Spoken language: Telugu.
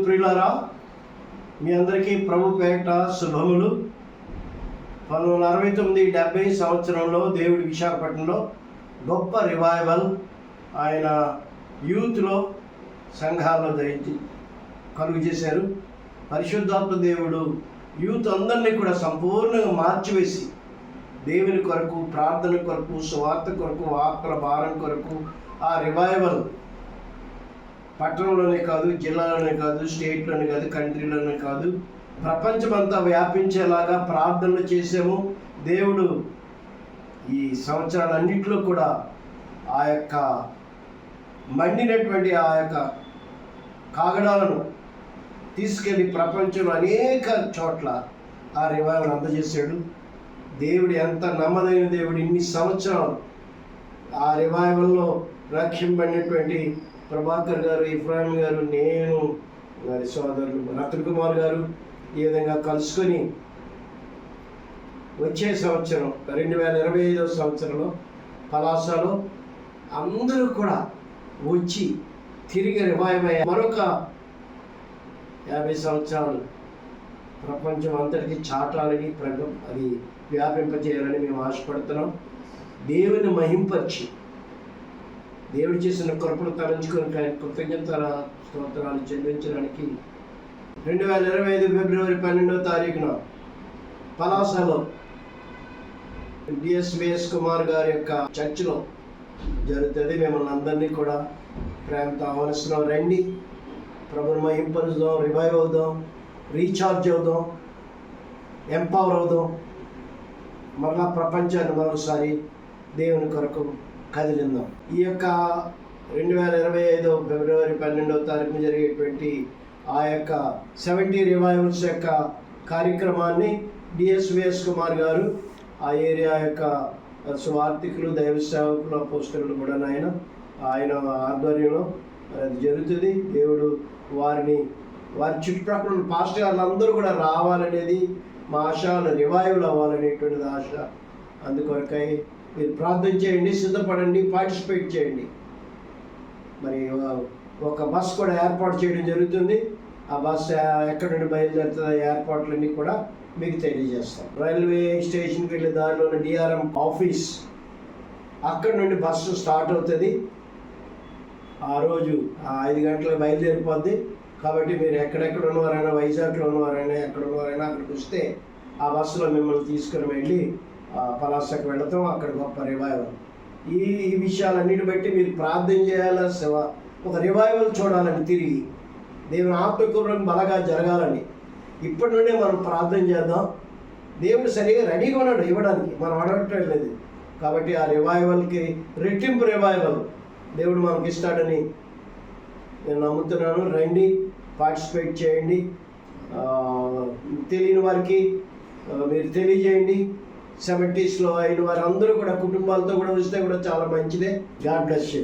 ప్రియులారా, మీ అందరికీ ప్రభు పేట శుభములు. 1969-70 సంవత్సరంలో దేవుడి విశాఖపట్నంలో గొప్ప రివైవల్ ఆయన యూత్లో సంఘాల్లో కలుగు చేశారు. పరిశుద్ధాత్మ దేవుడు యూత్ అందరినీ కూడా సంపూర్ణంగా మార్చివేసి దేవుని కొరకు, ప్రార్థన కొరకు, సువార్త కొరకు, వాక్కుల భారం కొరకు ఆ రివైవల్ పట్టణంలోనే కాదు, జిల్లాలోనే కాదు, స్టేట్లోనే కాదు, కంట్రీలోనే కాదు, ప్రపంచమంతా వ్యాపించేలాగా ప్రార్థనలు చేసాము. దేవుడు ఈ సంవత్సరాలన్నింటిలో కూడా ఆ యొక్క మండినటువంటి ఆ యొక్క కాగడాలను తీసుకెళ్ళి ప్రపంచంలో అనేక చోట్ల ఆ రివైవల్ అందజేశాడు. దేవుడు ఎంత నమ్మదైన దేవుడు. ఇన్ని సంవత్సరాలు ఆ రివైవల్లో రక్షింపడినటువంటి ప్రభాకర్ గారు, ఇబ్రాహిం గారు, నేను, వారి సోదరులు రతన్ కుమార్ గారు ఈ విధంగా కలుసుకొని వచ్చే సంవత్సరం 2025 సంవత్సరంలో పలాసలో అందరూ కూడా వచ్చి తిరిగి రివైవ్ అయ్యారు. మరొక 50 సంవత్సరాలు ప్రపంచం అంతటికీ చాటాలని, అది వ్యాపింపజేయాలని మేము ఆశపడుతున్నాం. దేవుని మహింపరిచి దేవుడు చేసిన కృపను తలంచుకొని ఆయన కృతజ్ఞతల స్తోత్రాలు చెల్లించడానికి 2025 ఫిబ్రవరి 12వ తారీఖున పలాసలో డిఎస్విఎస్ కుమార్ గారి యొక్క చర్చిలో జరుగుతుంది. మిమ్మల్ని అందరినీ కూడా ప్రేమతో ఆహ్వానిస్తున్నాం. రండి, ప్రభుని మహింపరుద్దాం, రివైవ్ అవుదాం, రీఛార్జ్ అవుదాం, ఎంపవర్ అవుదాం, మరలా ప్రపంచాన్ని మరొకసారి దేవుని కొరకు కదిలిందాం. ఈ యొక్క 2025 ఫిబ్రవరి 12వ తారీఖున జరిగేటువంటి ఆ యొక్క 70 రివైవల్స్ యొక్క కార్యక్రమాన్ని డిఎస్విఎస్ కుమార్ గారు, ఆ ఏరియా యొక్క స్వార్థికులు, దైవ సేవకులు, అపోస్తలులు కూడా ఆయన ఆధ్వర్యంలో అది జరుగుతుంది. దేవుడు వారి చుట్టుప్రక్కల పాస్టర్ గారులందరూ కూడా రావాలనేది మా ఆశ. రివైవల్ అవ్వాలనేటువంటిది ఆశ. అందుకొరకై మీరు ప్రార్థన చేయండి, సిద్ధపడండి, పార్టిసిపేట్ చేయండి. మరి ఒక బస్ కూడా ఏర్పాటు చేయడం జరుగుతుంది. ఆ బస్ ఎక్కడి నుండి బయలుదేరుతుంది, ఏర్పాట్లన్నీ కూడా మీకు తెలియజేస్తాం. రైల్వే స్టేషన్కి వెళ్ళే దారిలో ఉన్న డిఆర్ఎం ఆఫీస్, అక్కడి నుండి బస్సు స్టార్ట్ అవుతుంది. ఆ రోజు 5 గంటలకు బయలుదేరిపోద్ది. కాబట్టి మీరు ఎక్కడెక్కడ ఉన్నవారైనా, వైజాగ్లో ఉన్నవారైనా, ఎక్కడ ఉన్నవారైనా అక్కడికి వస్తే ఆ బస్సులో మిమ్మల్ని తీసుకుని వెళ్ళి పలాసకు వెళతాం. అక్కడ గొప్ప రివైవల్. ఈ విషయాలన్నిటి బట్టి మీరు ప్రార్థన చేయాలా, ఒక రివైవల్ చూడాలని, తిరిగి దేవుని ఆత్మకూర్యం బలగా జరగాలని ఇప్పటి నుండే మనం ప్రార్థన చేద్దాం. దేవుడు సరిగా రెడీగా ఉన్నాడు ఇవ్వడానికి, మనం అడగటం లేదు. కాబట్టి ఆ రివైవల్కి రెట్టింపు రివైవల్ దేవుడు మనకి ఇస్తాడని నేను నమ్ముతున్నాను. రండి, పార్టిసిపేట్ చేయండి. తెలియని వారికి మీరు తెలియజేయండి. 70s అయిన వారు అందరూ కూడా కుటుంబాలతో కూడా వస్తే కూడా చాలా మంచిదే. God bless you.